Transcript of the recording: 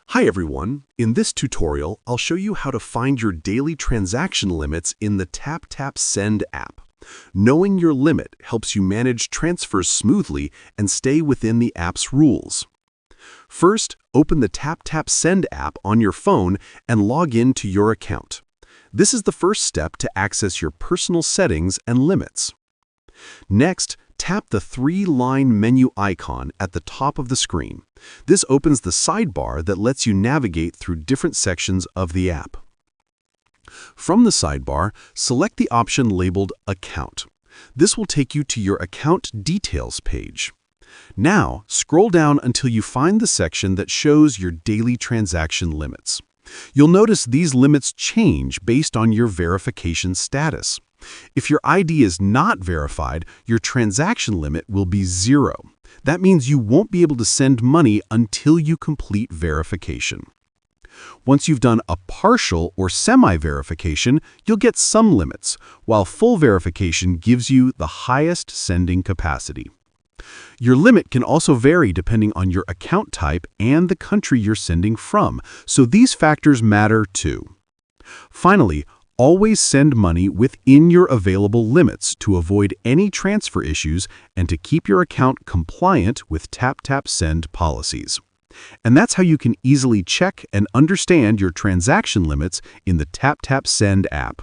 Hi everyone. In this tutorial, I'll show you how to find your daily transaction limits in the TAPTAP Send app. Knowing your limit helps you manage transfers smoothly and stay within the app's rules. First, open the TAPTAP Send app on your phone and log in to your account. This is the first step to access your personal settings and limits. Next, tap the three-line menu icon at the top of the screen. This opens the sidebar that lets you navigate through different sections of the app. From the sidebar, select the option labeled Account. This will take you to your account details page. Now, scroll down until you find the section that shows your daily transaction limits. You'll notice these limits change based on your verification status. If your ID is not verified, your transaction limit will be 0. That means you won't be able to send money until you complete verification. Once you've done a partial or semi-verification, you'll get some limits, while full verification gives you the highest sending capacity. Your limit can also vary depending on your account type and the country you're sending from, so these factors matter too. Finally, always send money within your available limits to avoid any transfer issues and to keep your account compliant with TAPTAP Send policies. And that's how you can easily check and understand your transaction limits in the TAPTAP Send app.